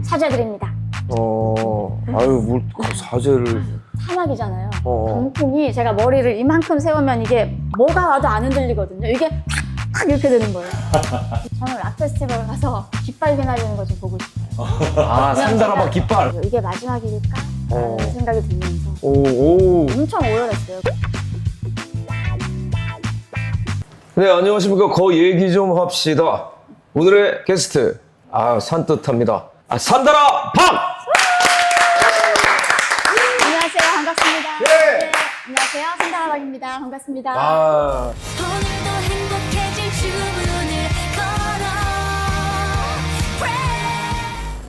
사죄드립니다. 아유, 뭘 사죄를. 사막이잖아요. 강풍이 제가 머리를 이만큼 세우면 이게 뭐가 와도 안 흔들리거든요. 이게 팍 이렇게 되는 거예요. 저는 락 페스티벌 가서 깃발 휘날리는 거 좀 보고 싶어요. 아, 산다라바 깃발. 이게 마지막일까? 라는 생각이 들면서 오. 엄청 오열했어요. 네, 안녕하십니까. 거 얘기 좀 합시다. 오늘의 게스트, 산뜻합니다. 산다라 박! 안녕하세요. 반갑습니다. 예. 네, 안녕하세요. 산다라박입니다. 반갑습니다. 오늘도 행복해질 주문을 걸어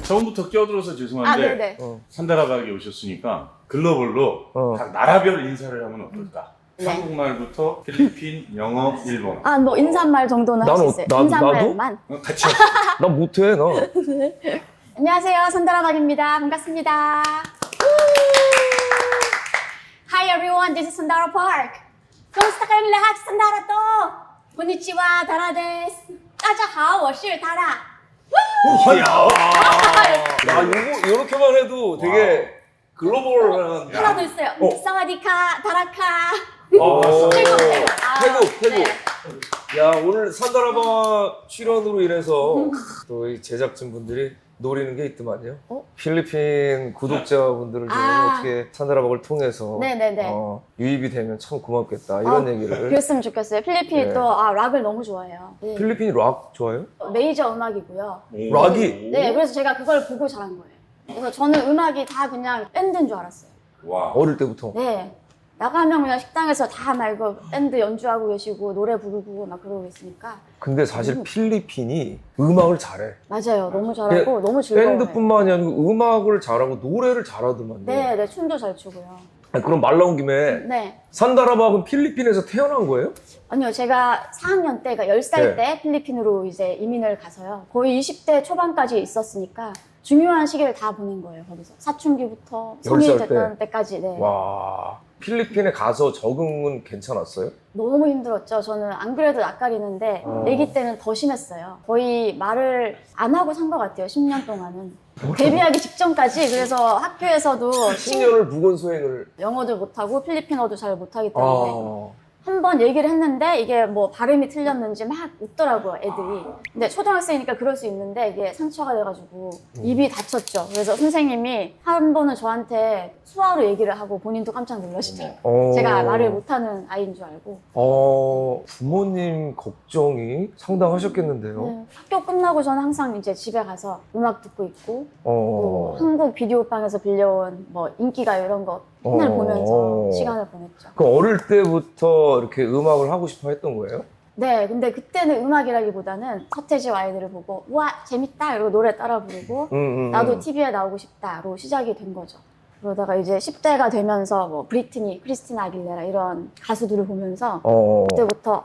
처음부터 끼어들어서 죄송한데 네네. 산다라박에 오셨으니까 글로벌로 각 나라별 인사를 하면 어떨까? 네. 한국말부터 필리핀, 영어, 일본어 뭐 인사말 정도는 할 수 있어요. 인사말만. 같이 하시죠. 나 못해, 나. 안녕하세요. 산다라박입니다. 반갑습니다. Hi everyone, this is Sandara Park. Kamusta kayong lahat sa Sandara to? Konnichiwa, Dara desu. 大家好，我是 Dara. 야, 요렇게만 해도 되게 글로벌한. 하나 더 있어요. 사와디카, 다라카. 태국. 네. 야, 오늘 산다라바 출연으로 인해서 또 이 제작진분들이 노리는 게 있더만요. 필리핀 구독자분들을 좀 어떻게 산다라박을 통해서 네네네. 유입이 되면 참 고맙겠다 이런 얘기를. 그랬으면 좋겠어요. 필리핀이 네. 또 락을 너무 좋아해요. 네. 필리핀이 락 좋아해요? 메이저 음악이고요. 락이? 네, 그래서 제가 그걸 보고 자란 거예요. 그래서 저는 음악이 다 그냥 밴드인 줄 알았어요. 와. 어릴 때부터? 네. 나가면 그냥 식당에서 다 막 이거 밴드 연주하고 계시고 노래 부르고 막 그러고 있으니까. 근데 사실 필리핀이 음악을 잘해. 맞아요. 너무 잘하고 너무 즐거워요. 밴드뿐만이 아니고 음악을 잘하고 노래를 잘하더만요. 네, 춤도 잘 추고요. 그럼 말 나온 김에 네. 산다라박은 필리핀에서 태어난 거예요? 아니요, 제가 4학년 때, 그러니까 10살 때 필리핀으로 이제 이민을 가서요. 거의 20대 초반까지 있었으니까 중요한 시기를 다 보낸 거예요, 거기서. 사춘기부터 성인이 10살 됐던 때까지. 네. 와, 필리핀에 가서 적응은 괜찮았어요? 너무 힘들었죠. 저는 안 그래도 낯가리는데 아기 때는 더 심했어요. 거의 말을 안 하고 산 것 같아요. 10년 동안은. 데뷔하기 직전까지. 그래서 학교에서도 10년을 부건수행을. 영어도 못하고 필리핀어도 잘 못하기 때문에 한 번 얘기를 했는데 이게 뭐 발음이 틀렸는지 막 웃더라고요, 애들이. 근데 초등학생이니까 그럴 수 있는데 이게 상처가 돼가지고 입이 다쳤죠. 그래서 선생님이 한 번은 저한테 수화로 얘기를 하고 본인도 깜짝 놀라시더라고요. 제가 말을 못하는 아이인 줄 알고. 부모님 걱정이 상당하셨겠는데요? 네, 학교 끝나고 저는 항상 이제 집에 가서 음악 듣고 있고 또 한국 비디오방에서 빌려온 뭐 인기가요 이런 거 맨날 보면서 시간을 보냈죠. 그럼 어릴 때부터 이렇게 음악을 하고 싶어 했던 거예요? 네, 근데 그때는 음악이라기보다는 서태지와 아이들을 보고 우와 재밌다 이러고 노래 따라 부르고 나도 TV에 나오고 싶다로 시작이 된 거죠. 그러다가 이제 10대가 되면서 뭐 브리트니, 크리스티나 아길레라 이런 가수들을 보면서 그때부터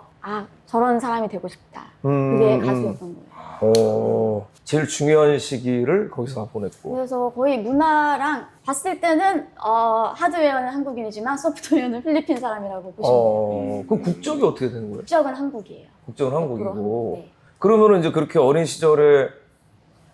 저런 사람이 되고 싶다. 그게 가수였던 거예요. 제일 중요한 시기를 거기서 보냈고. 그래서 거의 문화랑 봤을 때는 하드웨어는 한국인이지만 소프트웨어는 필리핀 사람이라고 보시면 돼요. 그럼 국적이 어떻게 되는 거예요? 국적은 한국이에요. 국적은 한국이고. 네. 그러면은 이제 그렇게 어린 시절에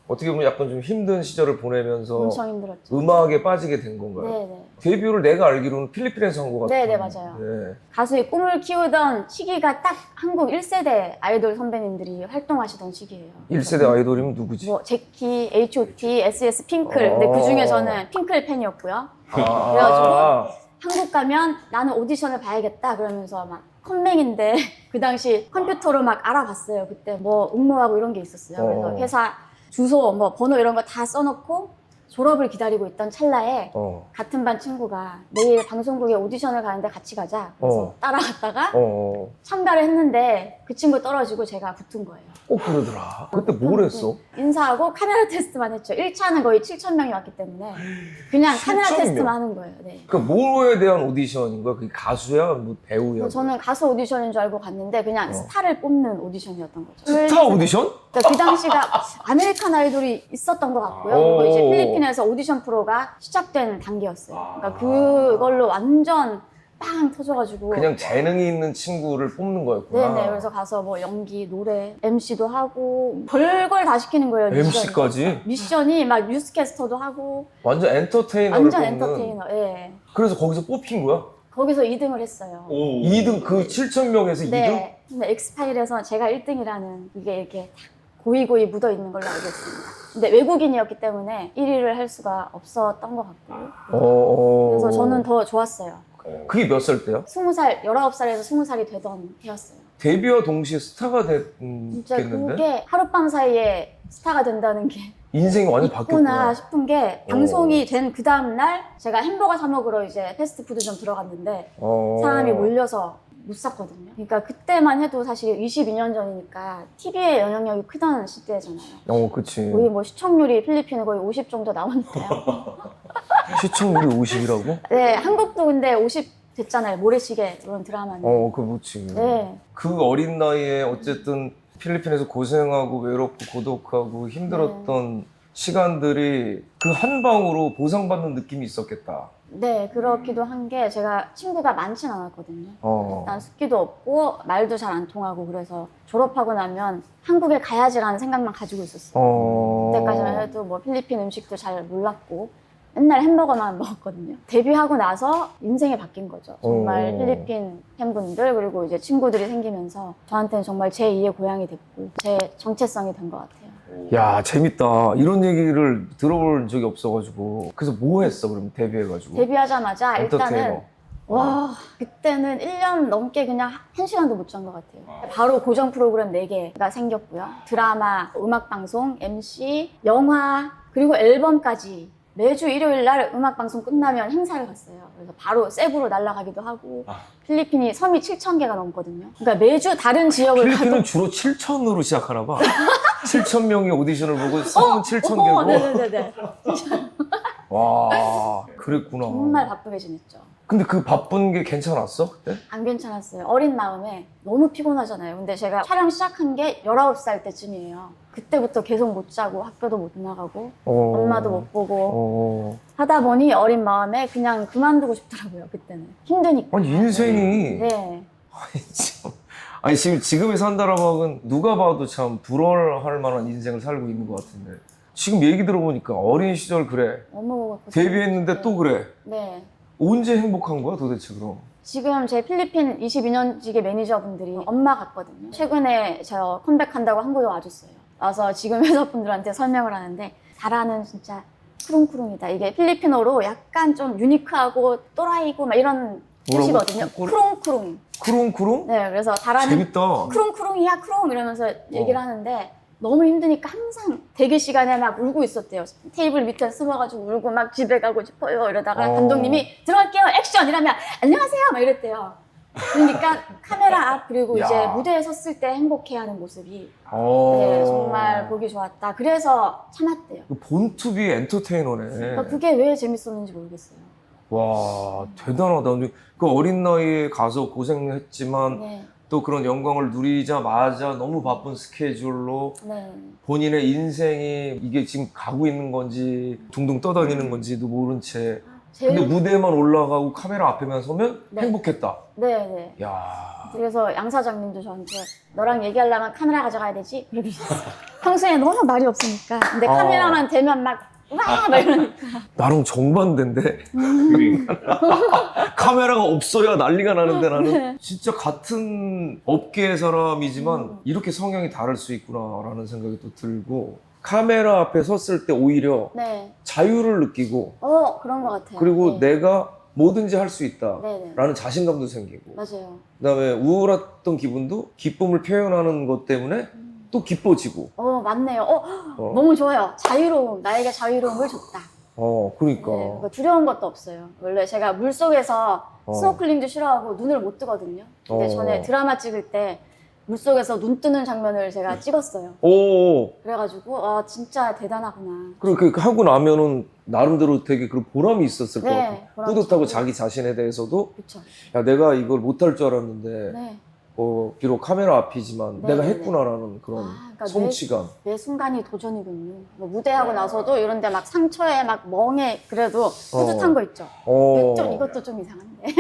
어떻게 보면 약간 좀 힘든 시절을 보내면서 엄청 힘들었죠. 음악에 빠지게 된 건가요? 네네. 데뷔를 내가 알기로는 필리핀에서 한 것 같아요. 네네, 맞아요. 네. 가수의 꿈을 키우던 시기가 딱 한국 1세대 아이돌 선배님들이 활동하시던 시기예요. 1세대 아이돌이면 누구지? 뭐 제키, H.O.T, S.S. 핑클. 근데 그 중에 저는 핑클 팬이었고요. 그래가지고 한국 가면 나는 오디션을 봐야겠다 그러면서 막 컴맹인데 그 당시 컴퓨터로 막 알아봤어요. 그때 뭐 응모하고 이런 게 있었어요. 그래서 회사 주소, 뭐 번호 이런 거 다 써놓고 졸업을 기다리고 있던 찰나에 같은 반 친구가 내일 방송국에 오디션을 가는데 같이 가자. 그래서 따라갔다가 참가를 했는데 그 친구 떨어지고 제가 붙은 거예요. 그러더라. 그때 뭘 했어? 인사하고 카메라 테스트만 했죠. 1차는 거의 7,000명이 왔기 때문에 그냥 카메라 7,000 테스트만 명? 하는 거예요. 네. 그러니까 뭐에 대한 오디션인 거야? 그게 가수야? 뭐 배우야? 저는 가수 오디션인 줄 알고 갔는데 그냥 스타를 뽑는 오디션이었던 거죠. 스타 오디션? 그러니까 그 당시가 아메리칸 아이돌이 있었던 것 같고요. 그리고 이제 필리핀에서 오디션 프로가 시작된 단계였어요. 그러니까 그걸로 완전 빵 터져가지고 그냥 재능이 있는 친구를 뽑는 거였구나. 네네 그래서 가서 뭐 연기, 노래, MC도 하고 별걸 다 시키는 거예요. MC까지? 미션이 막 뉴스캐스터도 하고 완전 엔터테이너를 완전 뽑는. 엔터테이너. 예. 그래서 거기서 뽑힌 거야? 거기서 2등을 했어요. 오. 2등 그 7,000명에서 2등? 네. 근데 엑스파일에서 제가 1등이라는 이게 이렇게 고이고이 묻어 있는 걸로 알고 있습니다. 근데 외국인이었기 때문에 1위를 할 수가 없었던 것 같고. 그래서 저는 더 좋았어요. 그게 몇 살 때요? 20살, 19살에서 20살이 되던 해였어요. 데뷔와 동시에 스타가 진짜 됐겠는데? 그게 하룻밤 사이에 스타가 된다는 게 인생이 완전 있구나 바뀌었구나. 싶은 게 방송이 된 그 다음날 제가 햄버거 사 먹으러 이제 패스트푸드점 들어갔는데 사람이 몰려서 못 샀거든요. 그러니까 그때만 해도 사실 22년 전이니까 TV의 영향력이 크던 시대잖아요. 그치. 거의 뭐 시청률이 필리핀은 거의 50 정도 나왔는데요. 시청률이 50이라고? 네, 한국도 근데 50 됐잖아요. 모래시계 그런 드라마는. 그렇지. 네. 그 어린 나이에 어쨌든 필리핀에서 고생하고 외롭고 고독하고 힘들었던 시간들이 그 한 방으로 보상받는 느낌이 있었겠다. 네, 그렇기도 한 게 제가 친구가 많진 않았거든요. 일단 숫기도 없고 말도 잘 안 통하고 그래서 졸업하고 나면 한국에 가야지라는 생각만 가지고 있었어요. 그때까지만 해도 뭐 필리핀 음식도 잘 몰랐고 맨날 햄버거만 먹었거든요. 데뷔하고 나서 인생이 바뀐 거죠. 정말 필리핀 팬분들 그리고 이제 친구들이 생기면서 저한테는 정말 제2의 고향이 됐고 제 정체성이 된 것 같아요. 야, 재밌다. 이런 얘기를 들어본 적이 없어가지고. 그래서 뭐 했어, 그럼 데뷔해가지고? 데뷔하자마자 일단은 엔터테이너. 와 그때는 1년 넘게 그냥 1시간도 못 잔 것 같아요. 바로 고정 프로그램 4개가 생겼고요. 드라마, 음악방송, MC, 영화 그리고 앨범까지 매주 일요일 날 음악방송 끝나면 행사를 갔어요. 그래서 바로 세부로 날아가기도 하고 필리핀이 섬이 7,000개가 넘거든요. 그러니까 매주 다른 지역을 필리핀은 가도 주로 7,000으로 시작하나 봐. 7,000명이 오디션을 보고 섬은 7,000개고. 네네네. 와, 그랬구나. 정말 바쁘게 지냈죠. 근데 그 바쁜 게 괜찮았어, 그때? 안 괜찮았어요. 어린 마음에 너무 피곤하잖아요. 근데 제가 촬영 시작한 게 19살 때쯤이에요. 그때부터 계속 못 자고 학교도 못 나가고 엄마도 못 보고 하다 보니 어린 마음에 그냥 그만두고 싶더라고요. 그때는 힘드니까. 아니, 인생이. 네. 아니, 참. 아니, 지금의 산다라박은 누가 봐도 참 부러워할 만한 인생을 살고 있는 것 같은데. 지금 얘기 들어보니까 어린 시절 그래. 너무 데뷔했는데 또 그래. 네. 언제 행복한 거야, 도대체 그럼? 지금 제 필리핀 22년직의 매니저분들이 엄마 같거든요. 최근에 저 컴백한다고 한국에 와줬어요. 와서 지금 회사분들한테 설명을 하는데 잘하는 진짜 크룽크룽이다. 이게 필리핀어로 약간 좀 유니크하고 또라이고 막 이런 뭐라고? 뜻이거든요. 크룽크룽. 크롱크롱? 네, 그래서 잘하는 재밌다. 크룽크룽이야 크룽 이러면서 얘기를 하는데 너무 힘드니까 항상 대기 시간에 막 울고 있었대요. 테이블 밑에 숨어가지고 울고 막 집에 가고 싶어요 이러다가 감독님이 들어갈게요 액션 이러면 안녕하세요 막 이랬대요. 그러니까 카메라 앞 그리고 야. 이제 무대에 섰을 때 행복해하는 모습이 어. 네, 정말 보기 좋았다. 그래서 참았대요. 본투비 엔터테이너네. 그러니까 그게 왜 재밌었는지 모르겠어요. 와, 대단하다. 그 어린 나이에 가서 고생했지만 네, 또 그런 영광을 누리자마자 너무 바쁜 스케줄로 네. 본인의 인생이 이게 지금 가고 있는 건지 둥둥 떠다니는 건지도 모른 채 근데 무대에만 올라가고 카메라 앞에만 서면 네. 행복했다. 네. 야, 그래서 양 사장님도 저한테 너랑 얘기하려면 카메라 가져가야 되지? 그러셨어요. 평소에 너무 말이 없으니까. 근데 카메라만 대면 막 이러니까. 나랑 정반대인데 카메라가 없어야 난리가 나는데 나는 진짜 같은 업계의 사람이지만 이렇게 성향이 다를 수 있구나라는 생각이 또 들고 카메라 앞에 섰을 때 오히려 네. 자유를 느끼고 그런 것 같아요. 그리고 네. 내가 뭐든지 할 수 있다라는 네네. 자신감도 생기고 맞아요. 그다음에 우울했던 기분도 기쁨을 표현하는 것 때문에 또 기뻐지고 맞네요. 너무 좋아요. 자유로움, 나에게 자유로움을 줬다. 그러니까 네, 그러니까 두려운 것도 없어요. 원래 제가 물속에서 스노클링도 싫어하고 눈을 못 뜨거든요. 근데 전에 드라마 찍을 때 물속에서 눈 뜨는 장면을 제가 찍었어요. 오 그래가지고 진짜 대단하구나. 그렇게 하고 나면은 나름대로 되게 그런 보람이 있었을 것 네, 같아. 보람이 뿌듯하고 있었고. 자기 자신에 대해서도 그렇죠. 야 내가 이걸 못할 줄 알았는데 네. 비록 카메라 앞이지만 네, 내가 네, 했구나라는 그런 그러니까 성취감. 매 순간이 도전이군요. 뭐 무대하고 나서도 이런데 막 상처에 막 멍해 그래도 뿌듯한 거 있죠. 좀 이것도 좀 이상한데.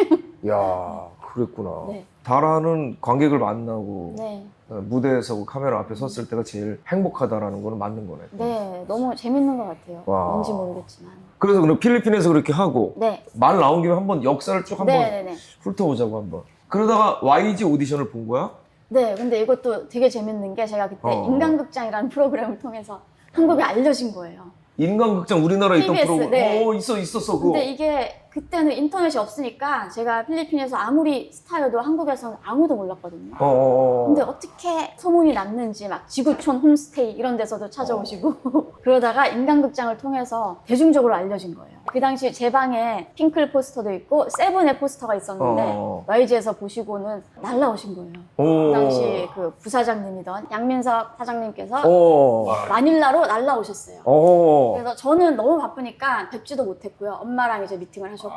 야, 그랬구나. 네. 다라는 관객을 만나고 네. 무대에 서고 카메라 앞에 섰을 때가 제일 행복하다라는 거는 맞는 거네. 네, 너무 재밌는 것 같아요. 와. 뭔지 모르겠지만. 그래서 그럼 필리핀에서 그렇게 하고 네. 말 나온 김에 한번 역사를 쭉 한번 네네네. 훑어보자고 한번. 그러다가 YG 오디션을 본 거야? 네, 근데 이것도 되게 재밌는 게 제가 그때 인간극장이라는 프로그램을 통해서 한국에 알려진 거예요. 인간극장 우리나라에 있던 TBS, 프로그램. 네. 있었어 그거. 근데 이게 그때는 인터넷이 없으니까 제가 필리핀에서 아무리 스타여도 한국에서는 아무도 몰랐거든요. 근데 어떻게 소문이 났는지 막 지구촌 홈스테이 이런 데서도 찾아오시고 그러다가 인간극장을 통해서 대중적으로 알려진 거예요. 그 당시 제 방에 핑클 포스터도 있고 세븐의 포스터가 있었는데 YG에서 보시고는 날라오신 거예요. 그 당시 그 부사장님이던 양민석 사장님께서 마닐라로 날라오셨어요. 그래서 저는 너무 바쁘니까 뵙지도 못했고요. 엄마랑 이제 미팅을 하셨고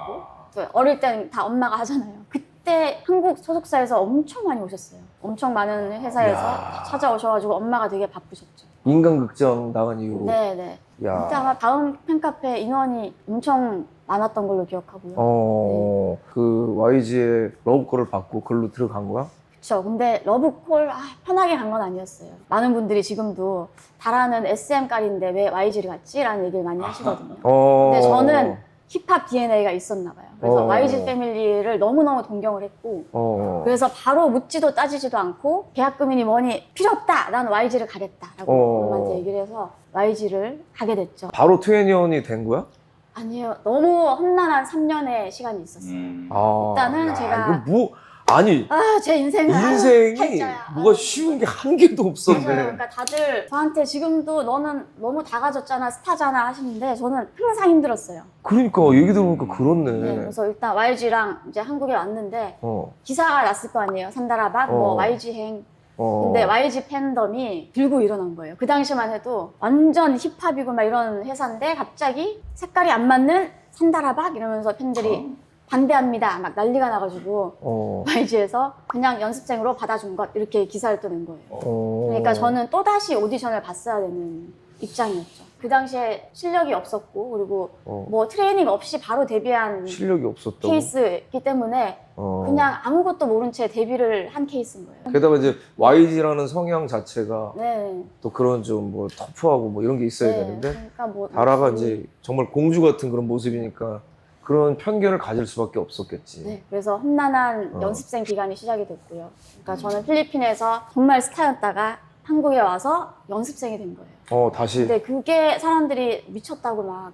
또 어릴 때는 다 엄마가 하잖아요. 그때 한국 소속사에서 엄청 많이 오셨어요. 엄청 많은 회사에서 다 찾아오셔가지고 엄마가 되게 바쁘셨죠. 인간극장 나간 이후로. 네네. 야. 그때 아마 다음 팬카페 인원이 엄청 많았던 걸로 기억하고요. 그 YG의 러브콜을 받고 글로 들어간 거야? 그쵸. 근데 러브콜 편하게 간 건 아니었어요. 많은 분들이 지금도 다라는 SM깔인데 왜 YG를 갔지? 라는 얘기를 많이 하시거든요. 근데 저는 힙합 DNA가 있었나 봐요. 그래서 YG 패밀리를 너무너무 동경을 했고 그래서 바로 묻지도 따지지도 않고 계약금이니 뭐니 필요 없다! 난 YG를 가겠다라고 엄마한테 얘기를 해서 YG를 가게 됐죠. 바로 2NE1이 된 거야? 아니요. 너무 험난한 3년의 시간이 있었어요. 일단은 제가 아니 제 인생이 팔자야. 뭐가 쉬운 게 한 개도 없었네. 맞아요. 그러니까 다들 저한테 지금도 너는 너무 다 가졌잖아, 스타잖아 하시는데 저는 항상 힘들었어요. 그러니까 얘기 들어보니까 그렇네. 네, 그래서 일단 YG랑 이제 한국에 왔는데 기사가 났을 거 아니에요. 산다라박, 뭐 YG행. 근데 YG 팬덤이 들고 일어난 거예요. 그 당시만 해도 완전 힙합이고 막 이런 회사인데 갑자기 색깔이 안 맞는 산다라박 이러면서 팬들이 반대합니다. 막 난리가 나가지고 YG에서 그냥 연습생으로 받아준 것 이렇게 기사를 또 낸 거예요. 그러니까 저는 또다시 오디션을 봤어야 되는 입장이었죠. 그 당시에 실력이 없었고 그리고 뭐 트레이닝 없이 바로 데뷔한 실력이 없었다고? 케이스이기 때문에 그냥 아무것도 모른 채 데뷔를 한 케이스인 거예요. 게다가 이제 YG라는 성향 자체가 네. 또 그런 좀 뭐 터프하고 뭐 이런 게 있어야 되는데 그러니까 뭐 다라가 이제 정말 공주 같은 그런 모습이니까 그런 편견을 가질 수밖에 없었겠지. 네, 그래서 험난한 연습생 기간이 시작이 됐고요. 그러니까 저는 필리핀에서 정말 스타였다가 한국에 와서 연습생이 된 거예요. 다시. 근데 그게 사람들이 미쳤다고 막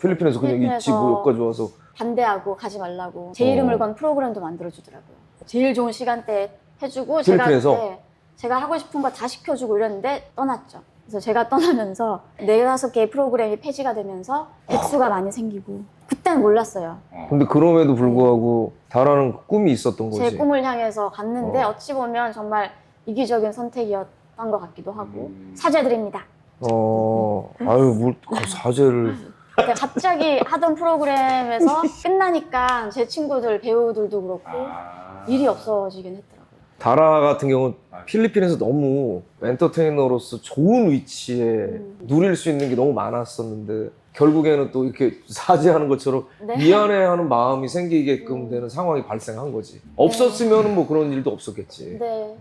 필리핀에서 그냥 필리핀에서 있지 뭐 여기까지 와서. 반대하고 가지 말라고 제 이름을 건 프로그램도 만들어주더라고요. 제일 좋은 시간대에 해주고 필리핀에서? 제가 하고 싶은 거 다 시켜주고 이랬는데 떠났죠. 그래서 제가 떠나면서 4-5개의 프로그램이 폐지가 되면서 액수가 많이 생기고 그때는 몰랐어요. 근데 그럼에도 불구하고 다라는 꿈이 있었던 거지. 제 꿈을 향해서 갔는데 어찌 보면 정말 이기적인 선택이었던 것 같기도 하고 사죄드립니다. 아유 뭘 사죄를. 근데 갑자기 하던 프로그램에서 끝나니까 제 친구들 배우들도 그렇고 일이 없어지긴 했더라고요. 다라 같은 경우는 필리핀에서 너무 엔터테이너로서 좋은 위치에 누릴 수 있는 게 너무 많았었는데 결국에는 또 이렇게 사죄하는 것처럼 네. 미안해하는 마음이 생기게끔 되는 상황이 발생한 거지. 없었으면 뭐 그런 일도 없었겠지. 네.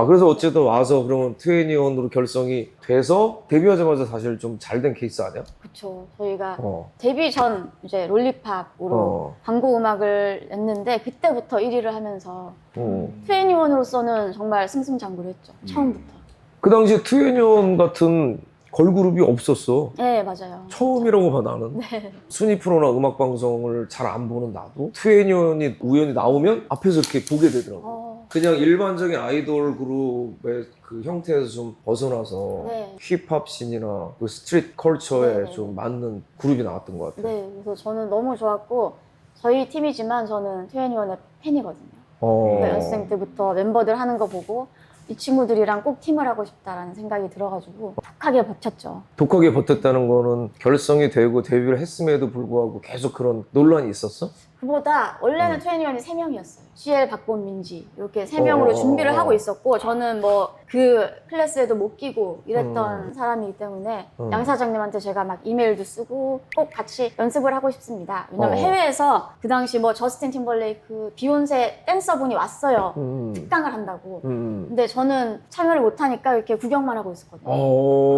그래서 어쨌든 와서 그러면 2NE1으로 결성이 돼서 데뷔하자마자 사실 좀 잘 된 케이스 아니야? 그렇죠. 저희가 데뷔 전 이제 롤리팝으로 광고 음악을 냈는데 그때부터 1위를 하면서 2NE1으로서는 정말 승승장구를 했죠. 처음부터. 그 당시에 2NE1 같은 걸그룹이 없었어. 네, 맞아요. 처음이라고 봐 나는. 네. 순위 프로나 음악 방송을 잘 안 보는 나도 2NE1이 우연히 나오면 앞에서 이렇게 보게 되더라고. 그냥 일반적인 아이돌 그룹의 그 형태에서 좀 벗어나서 네. 힙합 씬이나 그 스트릿 컬처에 네. 좀 맞는 그룹이 나왔던 것 같아요. 네, 그래서 저는 너무 좋았고 저희 팀이지만 저는 2NE1의 팬이거든요. 연습생 때부터 멤버들 하는 거 보고 이 친구들이랑 꼭 팀을 하고 싶다라는 생각이 들어가지고 독하게 버텼죠. 독하게 버텼다는 거는 결성이 되고 데뷔를 했음에도 불구하고 계속 그런 논란이 있었어? 그보다 원래는 2NE1이 3명이었어요. CL, 박본, 민지 이렇게 3명으로 준비를 하고 있었고 저는 뭐 그 클래스에도 못 끼고 이랬던 사람이기 때문에 양 사장님한테 제가 막 이메일도 쓰고 꼭 같이 연습을 하고 싶습니다. 왜냐면 해외에서 그 당시 뭐 저스틴 팀벌레이크, 비욘세 댄서분이 왔어요. 특강을 한다고. 근데 저는 참여를 못하니까 이렇게 구경만 하고 있었거든요.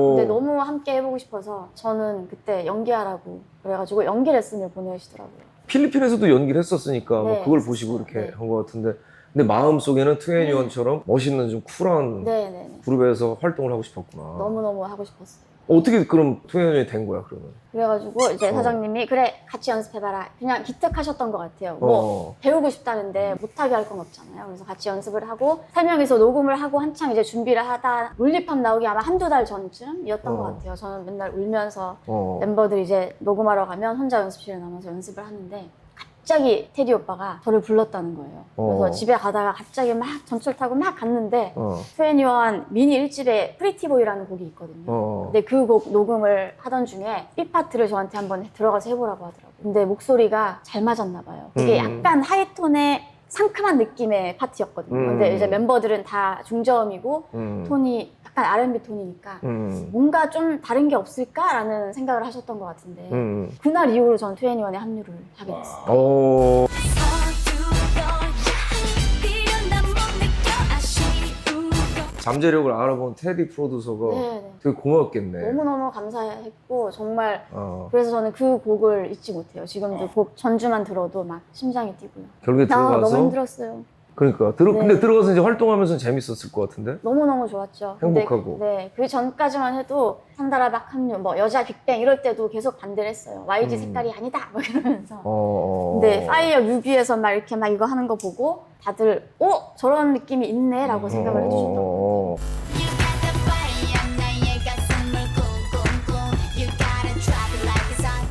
근데 너무 함께 해보고 싶어서 저는 그때 연기하라고 그래가지고 연기 레슨을 보내시더라고요. 필리핀에서도 연기를 했었으니까 네, 뭐 그걸 보시고 이렇게 네. 한 것 같은데 근데 마음속에는 2NE1처럼 멋있는 좀 쿨한 네네네. 그룹에서 활동을 하고 싶었구나. 너무너무 하고 싶었어요. 어떻게 그럼 2NE1이 된 거야 그러면? 그래가지고 이제 사장님이 그래 같이 연습해봐라. 그냥 기특하셨던 것 같아요. 뭐 배우고 싶다는데 못하게 할 건 없잖아요. 그래서 같이 연습을 하고 3명이서 녹음을 하고 한창 이제 준비를 하다 롤리팝 나오기 아마 한두 달 전쯤이었던 것 같아요. 저는 맨날 울면서 멤버들이 이제 녹음하러 가면 혼자 연습실에 남아서 연습을 하는데 갑자기 테디 오빠가 저를 불렀다는 거예요. 그래서 집에 가다가 갑자기 막 전철 타고 막 갔는데 2NE1 미니 1집에 프리티보이라는 곡이 있거든요. 근데 그 곡 녹음을 하던 중에 B파트를 저한테 한번 들어가서 해보라고 하더라고요. 근데 목소리가 잘 맞았나 봐요. 이게 약간 하이톤의 상큼한 느낌의 파트였거든요. 근데 이제 멤버들은 다 중저음이고 톤이 약간 R&B 톤이니까 뭔가 좀 다른 게 없을까라는 생각을 하셨던 것 같은데 그날 이후로 저는 2NE1에 합류를 하게 됐어요. 잠재력을 알아본 테디 프로듀서가 네네. 되게 고마웠겠네. 너무너무 감사했고 정말 그래서 저는 그 곡을 잊지 못해요. 지금도 곡 전주만 들어도 막 심장이 뛰고요. 결국에 들어가서 너무 힘들었어요. 그러니까 네. 근데 들어가서 이제 활동하면서 재밌었을 것 같은데? 너무너무 좋았죠. 행복하고. 근데, 네, 그 전까지만 해도 산다라박 합류, 뭐 여자 빅뱅 이럴 때도 계속 반대를 했어요. YG 색깔이 아니다 막 이러면서. 근데 파이어 뮤비에서 막 이렇게 막 이거 하는 거 보고 다들 저런 느낌이 있네라고 생각을 해주셨던 것 같아요.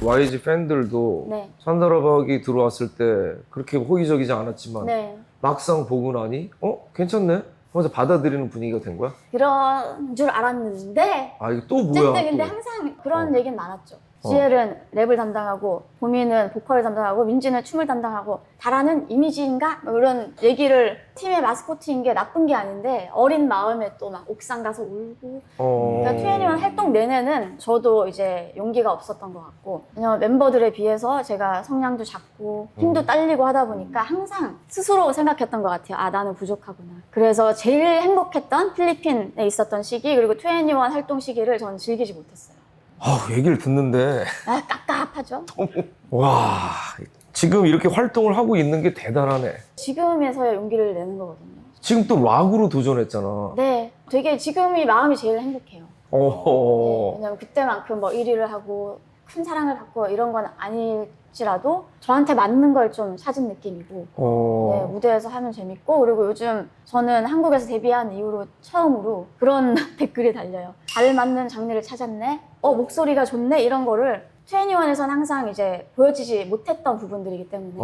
YG 팬들도 네. 산다라박이 들어왔을 때 그렇게 호의적이지 않았지만 네. 막상 보고 나니 괜찮네? 하면서 받아들이는 분위기가 된 거야? 그런 줄 알았는데 아 이거 또 뭐야? 어쨌든 근데 또. 항상 그런 얘기는 많았죠. 지엘은 랩을 담당하고 보미는 보컬을 담당하고 민지는 춤을 담당하고 다라는 이미지인가? 뭐 이런 얘기를 팀의 마스코트인 게 나쁜 게 아닌데 어린 마음에 또 막 옥상 가서 울고 그러니까 2NE1 활동 내내는 저도 이제 용기가 없었던 것 같고 왜냐면 멤버들에 비해서 제가 성량도 작고 힘도 딸리고 하다 보니까 항상 스스로 생각했던 것 같아요. 아 나는 부족하구나. 그래서 제일 행복했던 필리핀에 있었던 시기 그리고 2NE1 활동 시기를 저는 즐기지 못했어요. 얘기를 듣는데 깝깝하죠? 와 지금 이렇게 활동을 하고 있는 게 대단하네. 지금에서야 용기를 내는 거거든요. 지금 또 락으로 도전했잖아. 네, 되게 지금이 마음이 제일 행복해요. 네, 왜냐면 그때만큼 뭐 1위를 하고 큰 사랑을 받고 이런 건 아닐지라도 저한테 맞는 걸 좀 찾은 느낌이고 네, 무대에서 하면 재밌고 그리고 요즘 저는 한국에서 데뷔한 이후로 처음으로 그런 댓글이 달려요. 잘 맞는 장르를 찾았네? 목소리가 좋네? 이런 거를 2NE1에서는 항상 이제 보여지지 못했던 부분들이기 때문에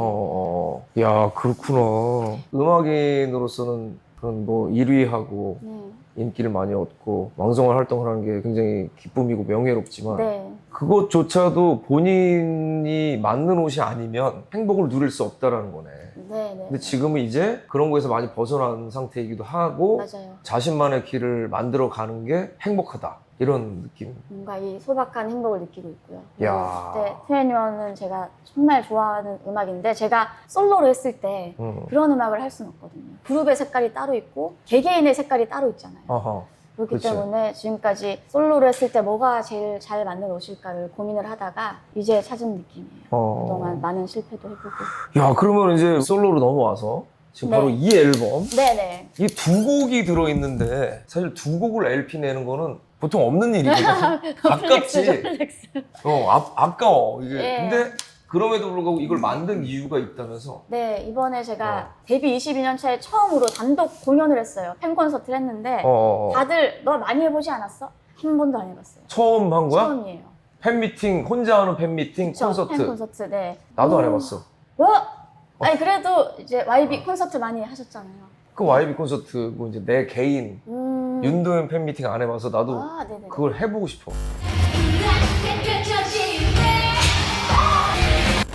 야 그렇구나. 음악인으로서는 그런 뭐 1위하고 네. 인기를 많이 얻고 왕성한 활동을 하는 게 굉장히 기쁨이고 명예롭지만 네. 그것조차도 본인이 맞는 옷이 아니면 행복을 누릴 수 없다라는 거네. 네, 네. 근데 지금은 이제 그런 거에서 많이 벗어난 상태이기도 하고 맞아요. 자신만의 길을 만들어 가는 게 행복하다. 이런 느낌. 뭔가 이 소박한 행복을 느끼고 있고요. 야. 그때 2NE1은 제가 정말 좋아하는 음악인데 제가 솔로로 했을 때 그런 음악을 할 수는 없거든요. 그룹의 색깔이 따로 있고 개개인의 색깔이 따로 있잖아요. 아하. 그렇기 그치. 때문에 지금까지 솔로로 했을 때 뭐가 제일 잘 맞는 옷일까를 고민을 하다가 이제 찾은 느낌이에요. 그동안 많은 실패도 해보고. 야 그러면 이제 솔로로 넘어와서 지금 네. 바로 이 앨범 네네. 이 두 곡이 들어있는데 사실 두 곡을 LP 내는 거는 보통 없는 일이거든. 아깝지. 플렉스. 아까워 이게. 예. 근데 그럼에도 불구하고 이걸 만든 이유가 있다면서? 네, 이번에 제가 데뷔 22년 차에 처음으로 단독 공연을 했어요. 팬 콘서트를 했는데 다들 너 많이 해보지 않았어? 한 번도 안 해봤어요. 처음 한 거야? 처음이에요. 팬미팅 혼자 하는 팬미팅 그쵸? 콘서트. 팬 콘서트, 네. 나도 안 해봤어. 아니 그래도 이제 YB 콘서트 많이 하셨잖아요. 그 YB 콘서트고 이제 내 개인 윤도현 팬미팅 안 해봐서 나도 네네. 그걸 해보고 싶어.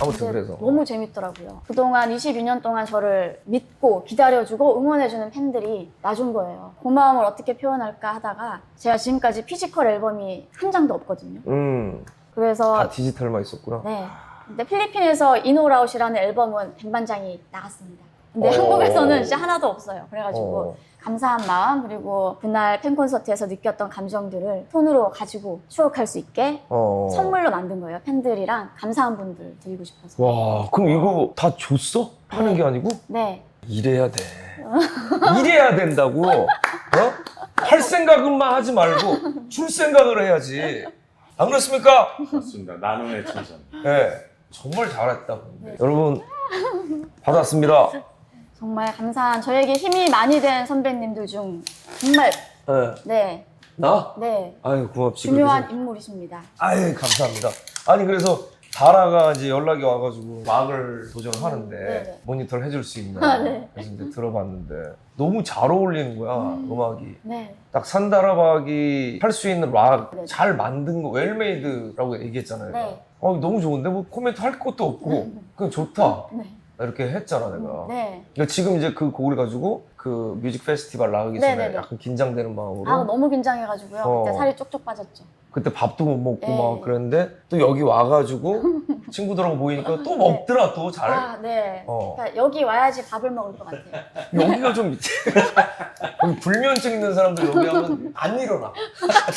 아무튼 근데 그래서 너무 재밌더라고요. 그동안 22년 동안 저를 믿고 기다려주고 응원해주는 팬들이 놔준 거예요. 고마움을 어떻게 표현할까 하다가 제가 지금까지 피지컬 앨범이 한 장도 없거든요. 그래서 다 디지털만 있었구나. 네. 근데 필리핀에서 인오라웃이라는 앨범은 백만장이 나갔습니다. 근데 한국에서는 진짜 하나도 없어요. 그래가지고 감사한 마음 그리고 그날 팬콘서트에서 느꼈던 감정들을 손으로 가지고 추억할 수 있게 선물로 만든 거예요. 팬들이랑 감사한 분들 드리고 싶어서. 와, 그럼 이거 다 줬어? 파는 게 아니고? 네. 이래야 돼. 이래야 된다고. 할 생각만 하지 말고 줄 생각을 해야지. 안 그렇습니까? 맞습니다. 나눔의 천선. 네. 정말 잘했다. 여러분 받았습니다. 정말 감사한 저에게 힘이 많이 된 선배님들 중 정말 네. 네. 나? 네. 아유 고맙지. 중요한 그래서. 인물이십니다. 아유 감사합니다. 아니 그래서 다라가 이제 연락이 와가지고 막을 도전을 하는데 네네. 모니터를 해줄 수 있냐. 아, 네. 그래서 이제 들어봤는데 너무 잘 어울리는 거야 음악이. 네. 딱 산다라박이 할 수 있는 락 네. 잘 만든 거 웰메이드라고 얘기했잖아요. 네. 너무 좋은데 뭐 코멘트 할 것도 없고 그냥 좋다 네. 이렇게 했잖아 내가. 네. 그러니까 지금 이제 그 곡을 가지고 그 뮤직 페스티벌 나가기 전에 네네네. 약간 긴장되는 마음으로 아 너무 긴장해가지고요. 그때 살이 쪽쪽 빠졌죠. 그때 밥도 못 먹고 네. 막 그랬는데 또 여기 와가지고 친구들하고 모이니까 또 먹더라 또 잘. 아 네. 어. 그러니까 여기 와야지 밥을 먹을 것 같아요. 여기가 좀 여기 불면증 있는 사람들 여기 하면 안 일어나.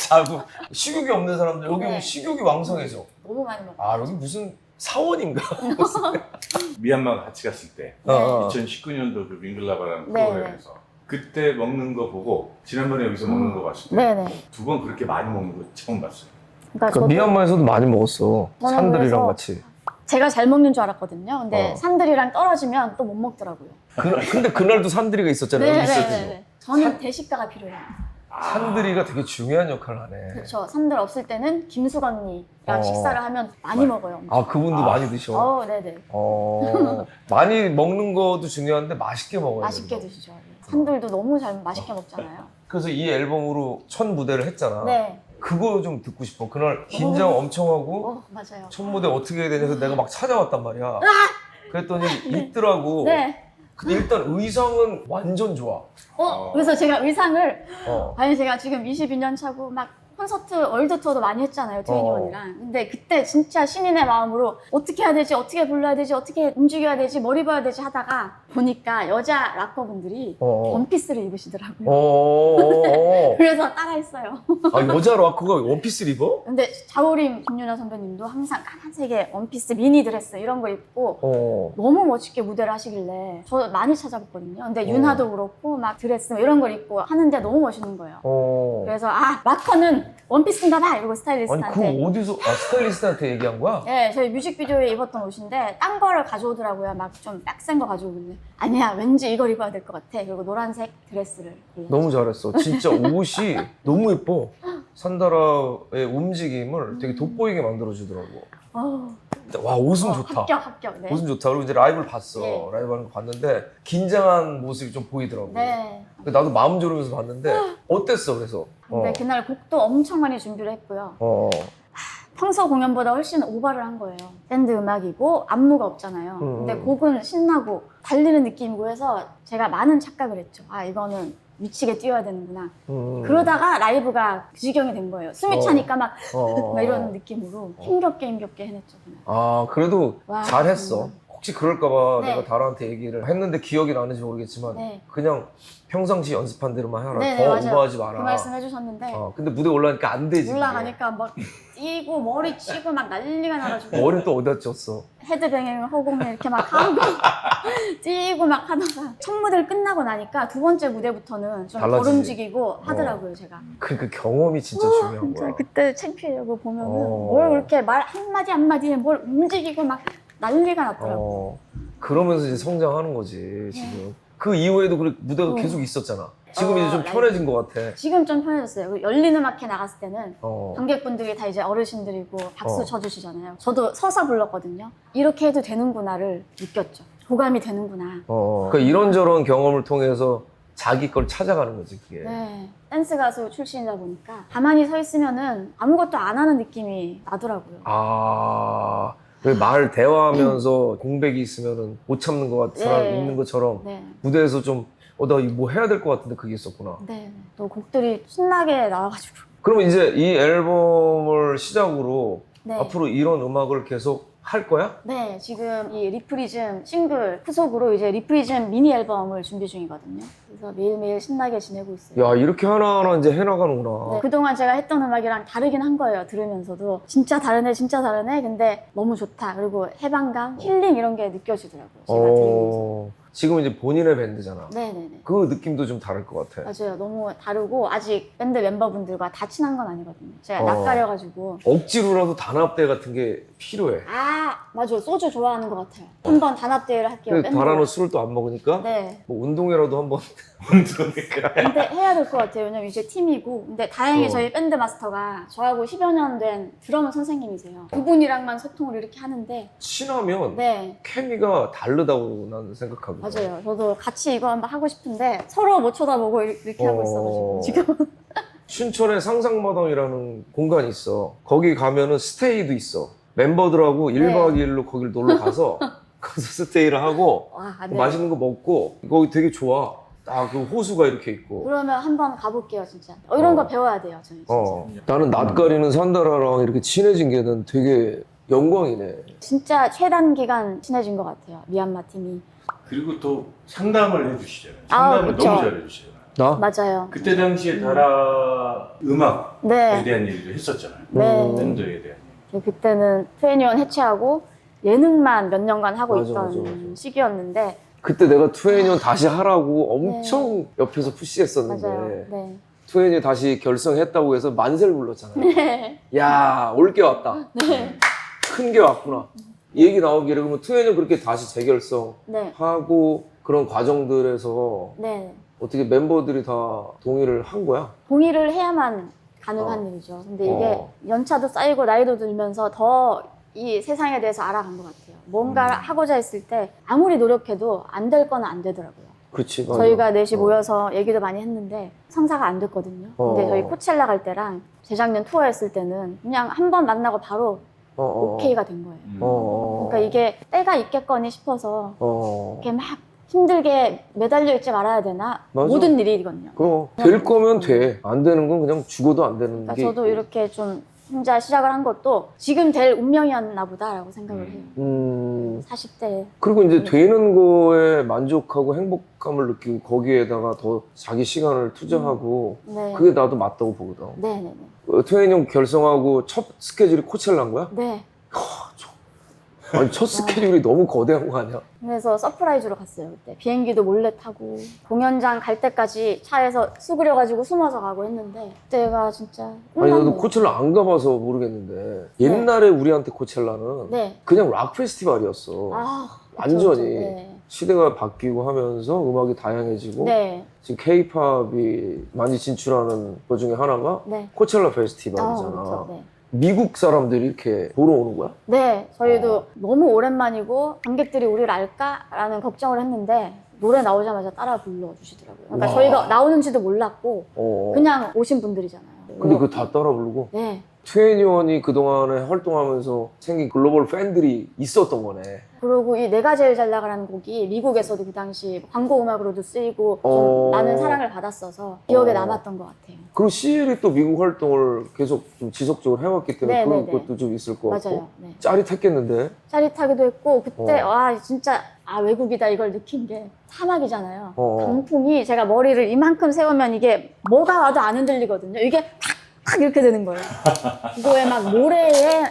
자고 식욕이 없는 사람들 여기 오면 네. 식욕이 왕성해져. 너무 많이 먹어요. 아 여기 무슨 사원인가? 미얀마 같이 갔을 때 네. 2019년도 그 윙글라바라는 네. 프로그램에서 그때 먹는 거 보고 지난번에 여기서 먹는 거 봤을 때 네네. 두 번 그렇게 많이 먹는 거 처음 봤어요. 그러니까 그 저도 미얀마에서도 많이 먹었어. 저는 산들이랑 그래서 같이. 제가 잘 먹는 줄 알았거든요. 근데 어. 산들이랑 떨어지면 또 못 먹더라고요. 근데 그날도 산들이가 있었잖아요. 여기 있었죠. 네네네. 저는 대식가가 필요해요. 산들이가 되게 중요한 역할을 하네. 그렇죠. 산들 없을 때는 김숙 언니랑 어. 식사를 하면 많이 먹어요. 아 그분도 많이 드셔. 네네. 많이 먹는 것도 중요한데 맛있게 먹어야 돼. 맛있게 드시죠. 산들도 너무 잘 맛있게 먹잖아요. 그래서 이 앨범으로 첫 무대를 했잖아. 네. 그거 좀 듣고 싶어. 그날 긴장 엄청 하고 맞아요. 첫 무대 어떻게 해야 되냐 해서 내가 막 찾아왔단 말이야. 그랬더니 있더라고. 네. 근데 일단 의상은 완전 좋아. 그래서 제가 의상을 어. 아니 제가 지금 22년 차고 막 콘서트 월드 투어도 많이 했잖아요 트웬티원이랑. 근데 그때 진짜 신인의 마음으로 어떻게 해야 되지, 어떻게 불러야 되지, 어떻게 움직여야 되지, 뭘 입어야 되지 하다가 보니까 여자 락커분들이 원피스를 입으시더라고요. 그래서 따라했어요. 아 여자 락커가 원피스를 입어? 근데 자우림 김유나 선배님도 항상 까만색의 원피스 미니 드레스 이런 거 입고 너무 멋있게 무대를 하시길래 저 많이 찾아봤거든요. 근데 윤하도 그렇고 막 드레스 이런 걸 입고 하는데 너무 멋있는 거예요. 그래서 아 락커는 원피스인가 봐 이러고 아니 스타일리스트한테. 그거 어디서 스타일리스트한테 얘기한 거야? 네, 저희 뮤직비디오에 입었던 옷인데 딴 거를 가져오더라고요. 막 좀 빡센 거 가져오길래 아니야 왠지 이걸 입어야 될 것 같아. 그리고 노란색 드레스를 골랐죠. 너무 잘했어. 진짜 옷이 너무 예뻐. 산다라의 움직임을 되게 돋보이게 만들어주더라고. 와 옷은 좋다. 합격. 네. 옷은 좋다. 그리고 이제 라이브를 봤어. 네. 라이브 하는 거 봤는데 긴장한 모습이 좀 보이더라고. 네. 나도 마음 졸이면서 봤는데 어땠어 그래서? 근데 그날 곡도 엄청 많이 준비를 했고요. 평소 공연보다 훨씬 오버를 한 거예요. 밴드 음악이고 안무가 없잖아요. 근데 곡은 신나고 달리는 느낌이고 해서 제가 많은 착각을 했죠. 아 이거는 미치게 뛰어야 되는구나. 그러다가 라이브가 그 지경이 된 거예요. 숨이 차니까 막 이런 느낌으로 힘겹게 해냈죠. 그날. 아 그래도 와, 잘했어. 정말. 혹시 그럴까봐 네. 내가 다라한테 얘기를 했는데 기억이 나는지 모르겠지만 네. 그냥 평상시 연습한 대로만 해라. 네, 더 맞아요. 오버하지 마라. 그 말씀 해주셨는데 근데 무대 올라가니까 안 되지. 올라가니까 막 뛰고 머리 치고 막 난리가 나가지고 그게. 머리는 또 어디다 쪘어? 헤드뱅잉 허공에 이렇게 막 하고 뛰고 막 하다가 첫 무대를 끝나고 나니까 두 번째 무대부터는 좀 덜 달라지지. 움직이고 하더라고요 제가. 그 경험이 진짜 중요한 진짜 거야. 그때 창피해요. 보면은 뭘 그렇게 말 한마디 한마디에 뭘 움직이고 막 난리가 났더라고요. 그러면서 이제 성장하는 거지 지금. 그 이후에도 무대가 계속 있었잖아. 지금 이제 좀 편해진 것 같아. 지금 좀 편해졌어요. 그 열린 음악회 나갔을 때는 어. 관객분들이 다 이제 어르신들이고 박수 쳐주시잖아요. 저도 서서 불렀거든요. 이렇게 해도 되는구나를 느꼈죠. 보감이 되는구나. 그러니까 이런저런 경험을 통해서 자기 걸 찾아가는 거지 그게. 네. 댄스 가수 출신이다 보니까 가만히 서 있으면은 아무것도 안 하는 느낌이 나더라고요. 말 대화하면서 공백이 있으면은 못 참는 것 같은 사람 네. 있는 것처럼 네. 무대에서 좀 나 이거 뭐 해야 될 것 같은데 그게 있었구나. 네. 또 곡들이 신나게 나와가지고. 그러면 이제 이 앨범을 시작으로 네. 앞으로 이런 음악을 계속 할 거야? 네, 지금 이 리프리즘 싱글 후속으로 이제 리프리즘 미니 앨범을 준비 중이거든요. 그래서 매일매일 신나게 지내고 있어요. 야, 이렇게 하나하나 이제 해나가는구나. 네, 그동안 제가 했던 음악이랑 다르긴 한 거예요. 들으면서도 진짜 다르네, 진짜 다르네. 근데 너무 좋다. 그리고 해방감, 힐링 이런 게 느껴지더라고요. 제가 들으면서. 지금 이제 본인의 밴드잖아. 네네네. 그 느낌도 좀 다를 것 같아. 맞아요. 너무 다르고 아직 밴드 멤버분들과 다 친한 건 아니거든요. 제가 어. 낯가려가지고. 억지로라도 단합대 같은 게 필요해. 아, 맞아요. 소주 좋아하는 것 같아요. 한번 단합대회를 할게요. 근데 밴드로. 바라는 술을 또 안 먹으니까 네. 뭐 운동이라도 한번. 근데 해야 될 것 같아요. 왜냐면 이제 팀이고. 근데 다행히 저희 밴드 마스터가 저하고 10여 년 된 드러머 선생님이세요. 그분이랑만 소통을 이렇게 하는데. 친하면 네. 케미가 다르다고 나는 생각하거든. 맞아요. 저도 같이 이거 한번 하고 싶은데 서로 못 쳐다보고 이렇게 하고 있어가지고 지금. 춘천에 상상마당이라는 공간이 있어. 거기 가면은 스테이도 있어. 멤버들하고 1박 2일로 거길 놀러 가서 거기서 스테이를 하고 와, 네. 맛있는 거 먹고 거기 되게 좋아. 딱 그 호수가 이렇게 있고. 그러면 한번 가볼게요, 진짜. 이런 거 배워야 돼요, 저희 진짜. 나는 낯가리는 산다라랑 이렇게 친해진 게 난 되게 영광이네. 진짜 최단 기간 친해진 것 같아요, 미얀마 팀이. 그리고 또 상담을 해주시잖아요. 아, 상담을 그쵸. 너무 잘해주시잖아요. 나? 맞아요. 그때 당시에 다라 음악에 네. 대한 얘기도 했었잖아요. 네. 밴드에 대한 얘기. 그때는 2NE1 해체하고 예능만 몇 년간 하고 맞아, 있던 맞아, 맞아. 시기였는데. 그때 내가 2NE1 다시 하라고 엄청 옆에서 푸시했었는데 맞아요. 네. 2NE1 다시 결성했다고 해서 만세를 불렀잖아요. 네. 야, 올 게 왔다. 큰 게 왔구나. 이 얘기 나오기를 그러면 2NE1 그렇게 다시 재결성하고 네. 그런 과정들에서 네. 어떻게 멤버들이 다 동의를 한 거야? 동의를 해야만 가능한 일이죠. 근데 이게 연차도 쌓이고 나이도 들면서 더 이 세상에 대해서 알아간 것 같아요. 뭔가를 하고자 했을 때 아무리 노력해도 안 될 거는 안 되더라고요. 그치, 맞아. 저희가 넷이 모여서 얘기도 많이 했는데 성사가 안 됐거든요. 근데 저희 코첼라 갈 때랑 재작년 투어했을 때는 그냥 한 번 만나고 바로 오케이가 된 거예요. 그러니까 이게 때가 있겠거니 싶어서 이렇게 막 힘들게 매달려 있지 말아야 되나? 맞아. 모든 일이거든요. 그럼 될 거면 돼. 안 되는 건 그냥 죽어도 안 되는 그러니까 게 저도 있고. 이렇게 좀 혼자 시작을 한 것도 지금 될 운명이었나 보다라고 생각을 해요. 40대에. 그리고 이제 되는 거에 만족하고 행복감을 느끼고 거기에다가 더 자기 시간을 투자하고 네. 그게 나도 맞다고 보거든. 네네네. 2NE1 결성하고 첫 스케줄이 코첼라인 거야? 네. 아니 첫 스케줄이 너무 거대한 거 아니야? 그래서 서프라이즈로 갔어요 그때. 비행기도 몰래 타고 공연장 갈 때까지 차에서 수그려가지고 숨어서 가고 했는데 그때가 진짜 아니 나도 꿈나무예요. 코첼라 안 가봐서 모르겠는데 옛날에 우리한테 코첼라는 네. 그냥 락 페스티벌이었어. 아, 완전히 네. 시대가 바뀌고 하면서 음악이 다양해지고 네. 지금 케이팝이 많이 진출하는 것 중에 하나가 네. 코첼라 아, 페스티벌이잖아. 그렇죠. 네. 미국 사람들이 이렇게 보러 오는 거야? 네, 저희도 너무 오랜만이고 관객들이 우리를 알까라는 걱정을 했는데 노래 나오자마자 따라 불러주시더라고요. 그러니까 와. 저희가 나오는지도 몰랐고 어. 그냥 오신 분들이잖아요. 근데 그거 다 따라 부르고 네. 2NE1이 그동안에 활동하면서 생긴 글로벌 팬들이 있었던 거네. 그리고 이 내가 제일 잘 나가라는 곡이 미국에서도 그 당시 광고 음악으로도 쓰이고 좀 어. 많은 사랑을 받았어서 기억에 남았던 것 같아요. 그리고 CL이 또 미국 활동을 계속 좀 지속적으로 해왔기 때문에 네, 네, 그것도 좀 있을 것 같고 맞아요. 네. 짜릿했겠는데? 짜릿하기도 했고 그때 어. 와 진짜 외국이다 이걸 느낀 게 사막이잖아요. 어. 강풍이 제가 머리를 이만큼 세우면 이게 뭐가 와도 안 흔들리거든요. 이게 팍팍 이렇게 되는 거예요. 그거에 막 모래에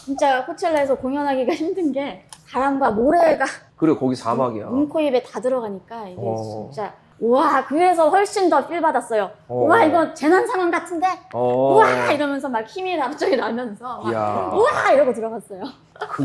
진짜 코첼라에서 공연하기가 힘든 게 바람과 모래가 그래 거기 사막이야. 눈, 코, 입에 다 들어가니까 이게 어. 진짜 우와 그래서 훨씬 더 필 받았어요. 어. 우와 이거 재난 상황 같은데 어. 우와 이러면서 막 힘이 갑자기 나면서 막 이야. 우와 이러고 들어갔어요.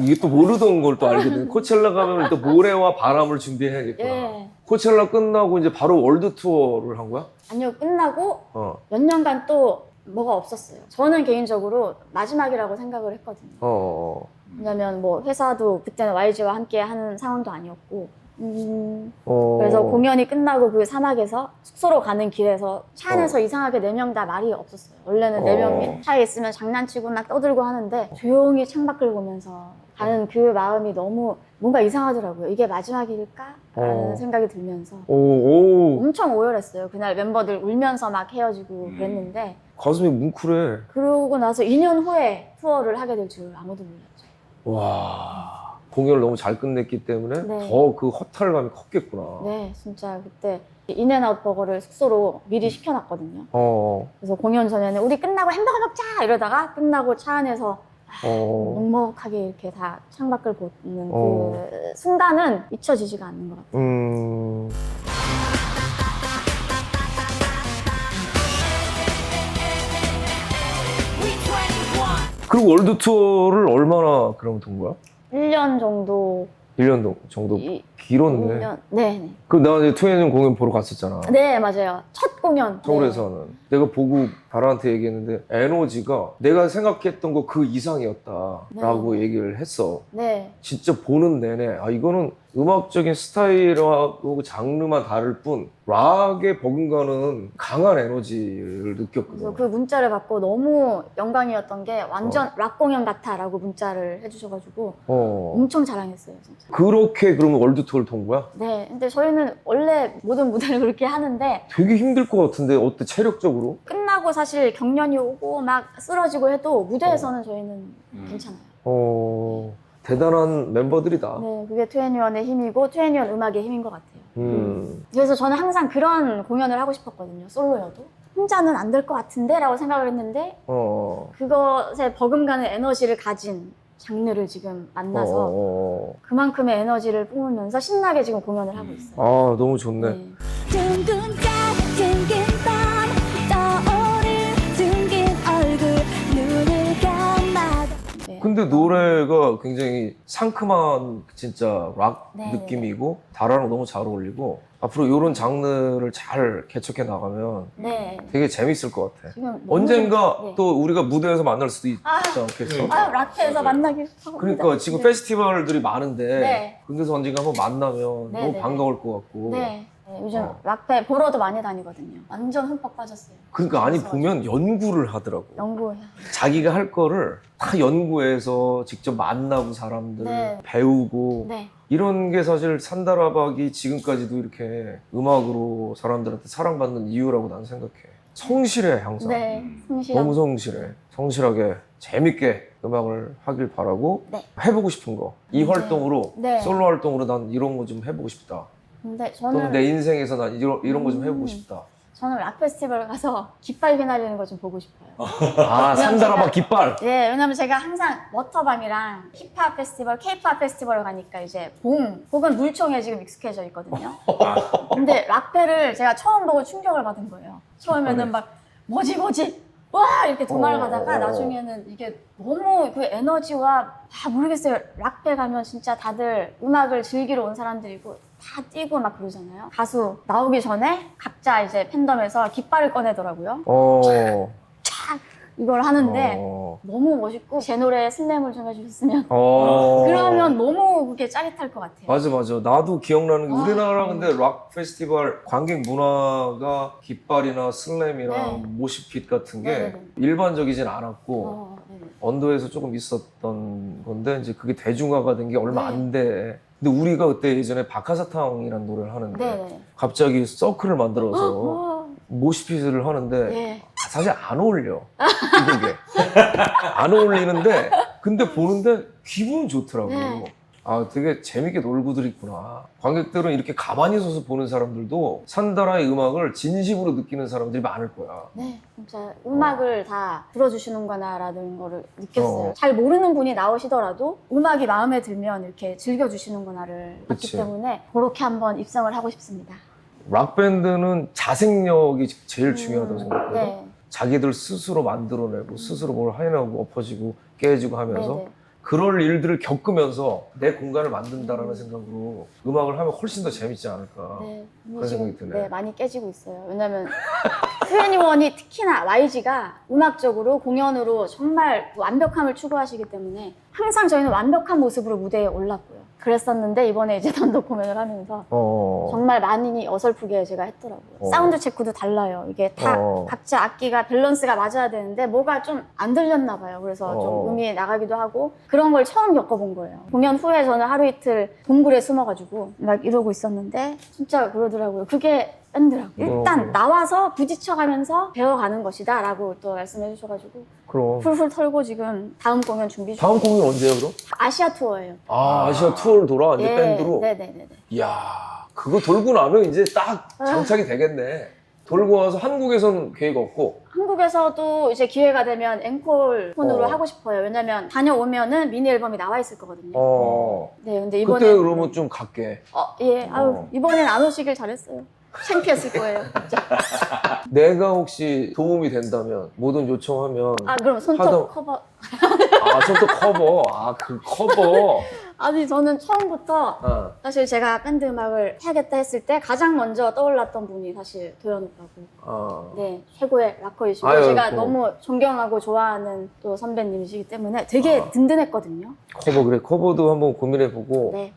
이게 또 모르던 걸 또 알게 돼. 코첼라 가면 또 모래와 바람을 준비해야겠구나. 예. 코첼라 끝나고 이제 바로 월드 투어를 한 거야? 아니요 끝나고 어. 몇 년간 또 뭐가 없었어요. 저는 개인적으로 마지막이라고 생각을 했거든요. 어. 왜냐면 뭐 회사도 그때는 YG와 함께 하는 상황도 아니었고 그래서 공연이 끝나고 그 사막에서 숙소로 가는 길에서 차 안에서 이상하게 4명 다 말이 없었어요. 원래는 4명이 차에 있으면 장난치고 막 떠들고 하는데 조용히 창밖을 보면서 가는 그 마음이 너무 뭔가 이상하더라고요. 이게 마지막일까? 라는 생각이 들면서 엄청 오열했어요. 그날 멤버들 울면서 막 헤어지고 그랬는데 가슴이 뭉클해. 그러고 나서 2년 후에 투어를 하게 될 줄 아무도 몰랐죠. 와. 공연을 너무 잘 끝냈기 때문에 네. 더 그 허탈감이 컸겠구나. 네, 진짜 그때 인앤아웃 버거를 숙소로 미리 시켜놨거든요. 어. 그래서 공연 전에는 우리 끝나고 햄버거 먹자 이러다가 끝나고 차 안에서 먹먹하게 이렇게 다 창밖을 보는 그 순간은 잊혀지지가 않는 것 같아요. 그리고 월드 투어를 얼마나 그럼 돈 거야? 1년 정도 1년 정도 길었네. 1년, 네. 그럼 나 이제 투애니원 공연 보러 갔었잖아. 네, 맞아요. 첫 공연. 서울에서 하는. 내가 보고 바라한테 얘기했는데 에너지가 내가 생각했던 거 그 이상이었다라고 얘기를 했어. 네. 진짜 보는 내내 아 이거는 음악적인 스타일하고 장르만 다를 뿐 락에 버금가는 강한 에너지를 느꼈거든. 그래서 그 문자를 받고 너무 영광이었던 게 완전 락 공연 같아라고 문자를 해주셔가지고 엄청 자랑했어요, 진짜. 그렇게 그러면 월드 투어를 돈 거야? 네, 근데 저희는 원래 모든 무대를 그렇게 하는데 되게 힘들 것 같은데 어때 체력적으로? 끝나고 사실 경련이 오고 막 쓰러지고 해도 무대에서는 저희는 괜찮아요. 대단한 멤버들이다. 네, 그게 투애니원의 힘이고 투애니원 음악의 힘인 것 같아요. 그래서 저는 항상 그런 공연을 하고 싶었거든요, 솔로여도. 혼자는 안 될 것 같은데? 라고 생각을 했는데 그것에 버금가는 에너지를 가진 장르를 지금 만나서 그만큼의 에너지를 뿜으면서 신나게 지금 공연을 하고 있어요. 아 너무 좋네. 네. 둥근 긴 밤 떠오르는 둥근 얼굴 눈을 감아도 네. 근데 노래가 굉장히 상큼한 진짜 락 네. 느낌이고 다라랑 너무 잘 어울리고 앞으로 이런 장르를 잘 개척해 나가면 네. 되게 재밌을 것 같아. 지금 너무 언젠가 네. 또 우리가 무대에서 만날 수도 있지 않겠어? 아유, 락페에서 만나길 바랍니다. 그러니까 지금 네. 페스티벌들이 많은데 네. 근데서 언젠가 한번 만나면 네, 너무 네, 반가울 것 같고 네. 네, 요즘 락페 보러도 많이 다니거든요. 완전 흠뻑 빠졌어요. 그러니까 아니 그래서 보면 연구를 하더라고. 연구해야 자기가 할 거를 다 연구해서 직접 만나고 사람들 네. 배우고 네. 이런 게 사실 산다라박이 지금까지도 이렇게 음악으로 사람들한테 사랑받는 이유라고 난 생각해. 성실해 항상. 네. 성실한. 너무 성실해. 성실하게 재밌게 음악을 하길 바라고 네. 해보고 싶은 거. 이 네. 활동으로 네. 솔로 활동으로 난 이런 거 좀 해보고 싶다. 근데 또는 저는 내 인생에서 난 이런 거 좀 해보고 싶다. 저는 락 페스티벌 가서 깃발 휘날리는 거 좀 보고 싶어요. 아 산다라박 깃발. 네, 왜냐면 제가 항상 워터밤이랑 힙합 페스티벌, 케이팝 페스티벌 가니까 이제 봄 혹은 물총에 지금 익숙해져 있거든요. 근데 락페를 제가 처음 보고 충격을 받은 거예요. 처음에는 막 뭐지 와 이렇게 도망가다가 나중에는 이게 너무 그 에너지와 모르겠어요. 락페 가면 진짜 다들 음악을 즐기러 온 사람들이고 다 뛰고 막 그러잖아요. 가수 나오기 전에 각자 이제 팬덤에서 깃발을 꺼내더라고요. 촥 이걸 하는데 너무 멋있고 제 노래에 슬램을 좀 해주셨으면 그러면 너무 그게 짜릿할 것 같아요. 맞아. 나도 기억나는 게 우리나라 근데 락 페스티벌 관객 문화가 깃발이나 슬램이랑 네. 모시핏 같은 게 네네네. 일반적이진 않았고 네네. 언더에서 조금 있었던 건데 이제 그게 대중화가 된 게 얼마 네. 안 돼. 근데 우리가 그때 예전에 박하사탕이라는 노래를 하는데 네네. 갑자기 서클을 만들어서 모시핏을 하는데 네. 사실 안 어울려. 이게 안 어울리는데 근데 보는데 기분 좋더라고. 네. 아 되게 재밌게 놀고들 있구나. 관객들은 이렇게 가만히 서서 보는 사람들도 산다라의 음악을 진심으로 느끼는 사람들이 많을 거야. 네, 진짜 음악을 다 들어주시는구나라는 거를 느꼈어요. 어. 잘 모르는 분이 나오시더라도 음악이 마음에 들면 이렇게 즐겨주시는구나를 봤기 그치. 때문에 그렇게 한번 입성을 하고 싶습니다. 락 밴드는 자생력이 제일 중요하다고 생각해요. 네. 자기들 스스로 만들어내고 스스로 뭘 해내고 엎어지고 깨지고 하면서 네네. 그럴 일들을 겪으면서 내 공간을 만든다라는 생각으로 음악을 하면 훨씬 더 재밌지 않을까. 네, 그런 생각이 드네. 네, 많이 깨지고 있어요. 왜냐면 투애니원이 특히나 YG가 음악적으로 공연으로 정말 완벽함을 추구하시기 때문에 항상 저희는 완벽한 모습으로 무대에 올랐고요. 그랬었는데 이번에 이제 단독 공연을 하면서 정말 많이 어설프게 제가 했더라고요. 사운드 체크도 달라요. 이게 다 각자 악기가 밸런스가 맞아야 되는데 뭐가 좀 안 들렸나 봐요. 그래서 좀 음이 나가기도 하고 그런 걸 처음 겪어본 거예요. 공연 후에 저는 하루 이틀 동굴에 숨어가지고 막 이러고 있었는데 진짜 그러더라고요. 그게 밴드라고. 일단 나와서 부딪혀가면서 배워가는 것이다 라고 또 말씀해 주셔가지고 그럼 풀풀 털고 지금 다음 공연 준비 중. 다음 공연 언제예요 그럼? 아시아 투어예요. 아 아시아 투어를 돌아 이제 밴드로? 네네네. 이야 그거 돌고 나면 이제 딱 장착이 되겠네. 돌고 와서 한국에서는 계획 없고 한국에서도 이제 기회가 되면 앵콜 폰으로 하고 싶어요. 왜냐면 다녀오면은 미니 앨범이 나와 있을 거거든요. 네, 근데 이번에 그때 그러면 좀 갈게. 예, 아유 이번엔 안 오시길 잘했어요. 창피했을 거예요. 진짜. 내가 혹시 도움이 된다면 뭐든 요청하면 아 그럼 손톱 커버. 아 손톱 커버 그 커버 아니 저는 처음부터 사실 제가 밴드 음악을 해야겠다 했을 때 가장 먼저 떠올랐던 분이 사실 도현 오빠고 네 최고의 락커이시고 아유, 제가 고마워. 너무 존경하고 좋아하는 또 선배님이시기 때문에 되게 든든했거든요. 커버 그래 커버도 한번 고민해보고 네.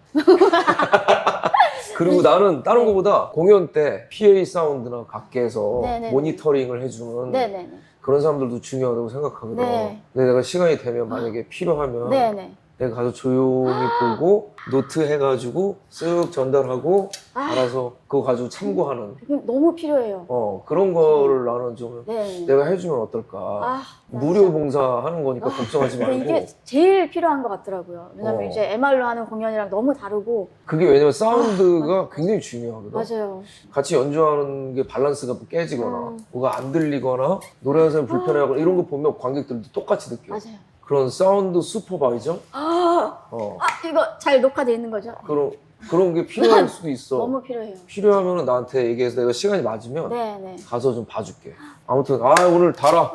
그리고 나는 다른 거보다 공연 때 PA 사운드나 각계에서 네네네. 모니터링을 해주는 네네네. 그런 사람들도 중요하다고 생각하거든. 네. 근데 내가 시간이 되면 만약에 필요하면 네네. 내가 가서 조용히 보고 노트 해가지고 쓱 전달하고 알아서 그거 가지고 참고하는 그게 너무 필요해요. 그런 거를 나는 좀 네. 내가 해주면 어떨까. 무료 봉사하는 거니까 걱정하지 근데 말고. 이게 제일 필요한 것 같더라고요. 왜냐면 이제 MR로 하는 공연이랑 너무 다르고. 그게 왜냐면 사운드가 굉장히 중요하거든. 맞아요. 같이 연주하는 게 밸런스가 깨지거나 뭐가 안 들리거나 노래하는 사람이 불편해하거나 이런 거 보면 관객들도 똑같이 느껴. 맞아요. 그런 사운드 슈퍼바이저? 이거 잘 녹화돼 있는 거죠? 그런 게 필요할 수도 있어. 너무 필요해요. 필요하면 나한테 얘기해서 내가 시간이 맞으면 네네. 가서 좀 봐줄게. 아무튼 오늘 달아.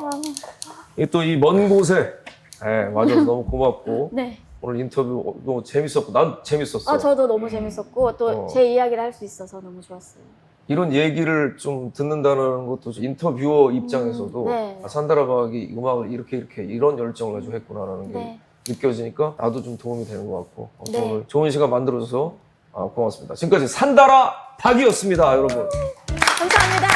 또 이 먼 곳에 와줘서 너무 고맙고 네. 오늘 인터뷰 너무 재밌었고 난 재밌었어. 저도 너무 재밌었고 또 제 이야기를 할 수 있어서 너무 좋았어요. 이런 얘기를 좀 듣는다는 것도 인터뷰어 입장에서도 네. 산다라박이 음악을 이렇게 이런 열정을 가지고 했구나라는 게 네. 느껴지니까 나도 좀 도움이 되는 것 같고 네. 오늘 좋은 시간 만들어줘서 고맙습니다. 지금까지 산다라박이었습니다, 여러분. 감사합니다.